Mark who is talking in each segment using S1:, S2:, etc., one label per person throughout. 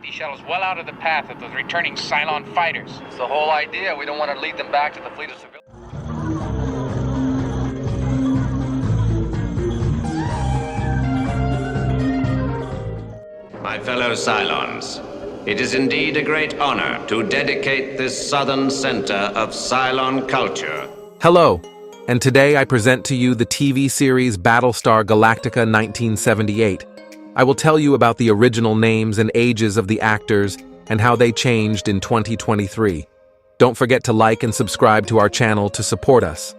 S1: These shuttles well out of the path of those returning Cylon fighters.
S2: It's the whole idea. We don't want to lead them back to the fleet of civilians.
S3: My fellow Cylons, it is indeed a great honor to dedicate this southern center of Cylon culture.
S4: Hello, and today I present to you the TV series Battlestar Galactica 1978. I will tell you about the original names and ages of the actors and how they changed in 2023. Don't forget to like and subscribe to our channel to support us.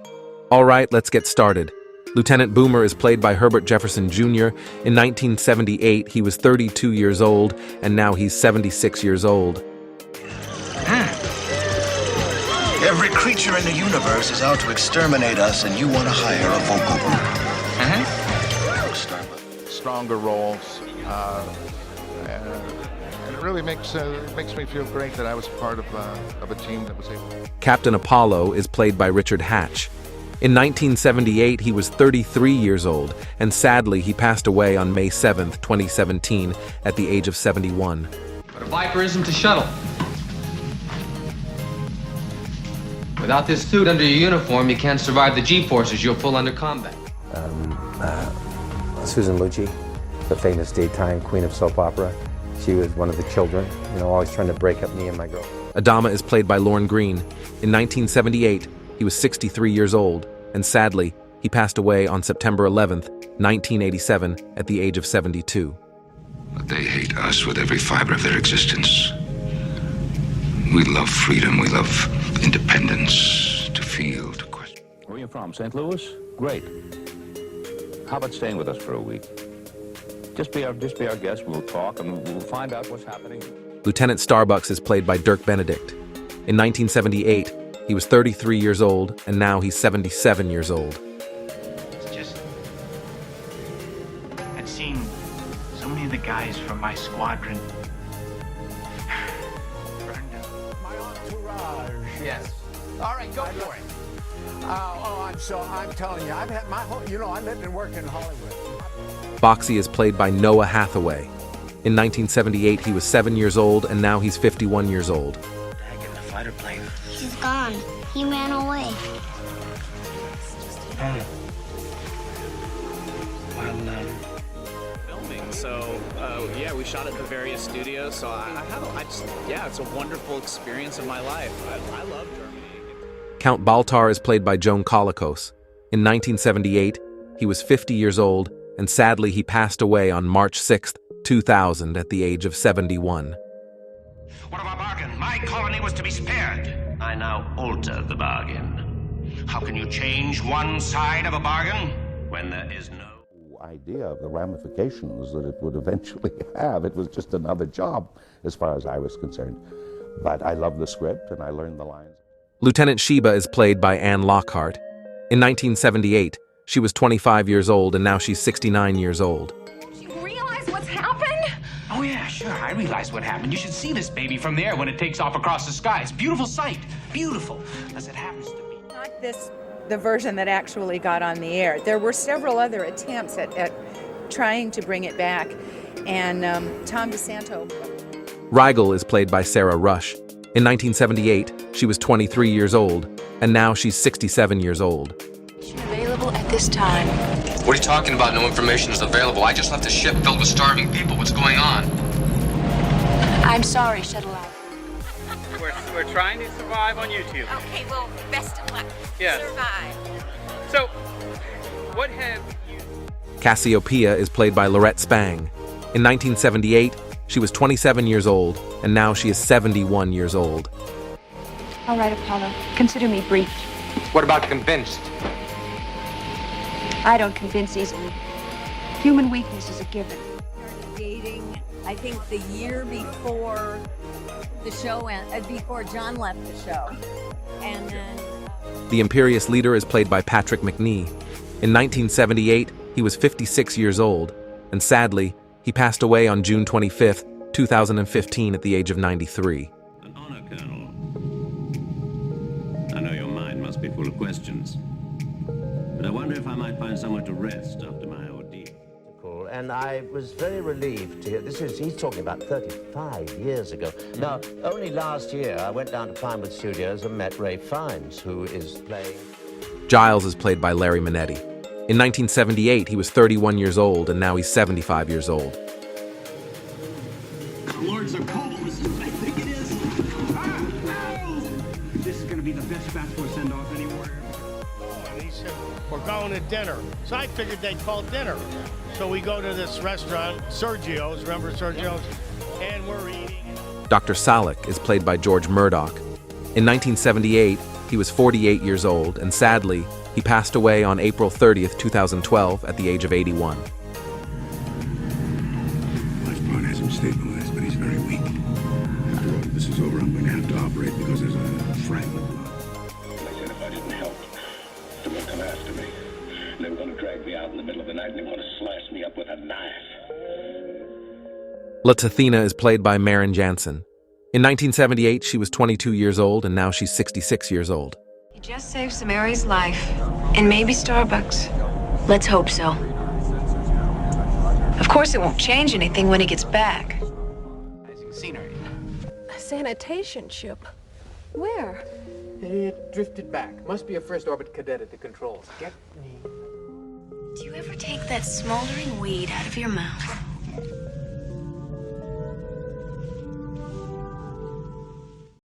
S4: All right, let's get started. Lieutenant Boomer is played by Herbert Jefferson Jr. In 1978, he was 32 years old, and now he's 76 years old.
S5: Every creature in the universe is out to exterminate us, and you want to hire a vocal group.
S6: Stronger roles, and it really makes me feel great that I was part of a team that was able.
S4: Captain Apollo is played by Richard Hatch. In 1978, he was 33 years old, and sadly, he passed away on May 7th, 2017, at the age of 71.
S2: But a Viper isn't a shuttle. Without this suit under your uniform, you can't survive the G-forces you'll pull under combat.
S7: Susan Lucci, the famous daytime queen of soap opera. She was one of the children, always trying to break up me and my girl.
S4: Adama is played by Lorne Greene. In 1978, he was 63 years old, and sadly, he passed away on September 11th, 1987, at the age of 72.
S8: But they hate us with every fiber of their existence. We love freedom, we love independence, to feel, to question.
S9: Where are you from, St. Louis? Great. How about staying with us for a week? Just be our guest, we'll talk, and we'll find out what's happening.
S4: Lieutenant Starbucks is played by Dirk Benedict. In 1978, he was 33 years old, and now he's 77 years old.
S1: It's just... I'd seen so many of the guys from my squadron burned up.
S10: My entourage.
S2: Yes. All right, go for it.
S10: I'm telling you, I've had my whole, I lived and worked in Hollywood.
S4: Boxey is played by Noah Hathaway. In 1978, he was 7 years old, and now he's 51 years old.
S5: Back in the fighter plane.
S11: He's gone. He ran away.
S12: Filming, so yeah, we shot at the various studios. So it's a wonderful experience of my life. I love Germany.
S4: Count Baltar is played by Joan Colicos. In 1978, he was 50 years old, and sadly he passed away on March 6th, 2000, at the age of 71.
S3: What of our bargain? My colony was to be spared. I now alter the bargain. How can you change one side of a bargain when there is no
S6: Idea of the ramifications that it would eventually have. It was just another job, as far as I was concerned. But I loved the script, and I learned the lines.
S4: Lieutenant Sheba is played by Anne Lockhart. In 1978, she was 25 years old, and now she's 69 years old.
S13: You realize what's happened?
S1: Oh yeah, sure, I realize what happened. You should see this baby from there when it takes off across the sky. It's a beautiful sight. Beautiful, as it happens to be.
S13: Not the version that actually got on the air. There were several other attempts at trying to bring it back, and Tom DeSanto.
S4: Rigel is played by Sarah Rush. In 1978, she was 23 years old, and now she's 67 years old.
S11: Available at this time.
S2: What are you talking about? No information is available. I just left a ship filled with starving people. What's going on?
S11: I'm sorry, Shuttle Out.
S12: We're trying to survive on YouTube.
S13: Okay, well, best of luck.
S12: Yes.
S13: Survive.
S12: So, what have you...
S4: Cassiopeia is played by Lorette Spang. In 1978, she was 27 years old, and now she is 71 years old.
S11: All right, Apollo. Consider me briefed.
S2: What about convinced?
S11: I don't convince easily. Human weakness is a given.
S13: Dating, I think the year before the show, before John left the show. And then...
S4: The Imperious leader is played by Patrick Macnee. In 1978, he was 56 years old, and sadly, he passed away on June 25th, 2015 at the age of 93.
S3: An honor, Colonel. I know your mind must be full of questions, but I wonder if I might find somewhere to rest after my ordeal.
S14: and I was very relieved to hear. He's talking about 35 years ago. Now, only last year, I went down to Pinewood Studios and met Ray Fiennes, who is playing...
S4: Giles is played by Larry Manetti. In 1978, he was 31 years old, and now he's 75 years old.
S15: The Lords are cold. This is what I think it is. This is going to be the best basketball send-off anywhere.
S16: And he said, we're going to dinner. So I figured they'd call dinner. So we go to this restaurant, Sergio's, remember Sergio's? And we're eating.
S4: Dr. Salek is played by George Murdoch. In 1978, he was 48 years old, and sadly, he passed away on April 30th, 2012, at the age of 81.
S8: Life part has him stabilized, but he's very weak. After all this is over, I'm going to have to operate because there's a fragment left.
S17: They said if I didn't help, they were going to come after me. They were going to drag me out in the middle of the night, and they were going to slash me up with a knife.
S4: Latifina is played by Maren Jansen. In 1978, she was 22 years old, and now she's 66 years old.
S18: You just saved Samari's life, and maybe Starbucks. Let's hope so. Of course, it won't change anything when he gets back.
S1: Scenery.
S19: A sanitation ship? Where?
S20: It drifted back. Must be a first orbit cadet at the controls. Get me.
S18: Do you ever take that smoldering weed out of your mouth?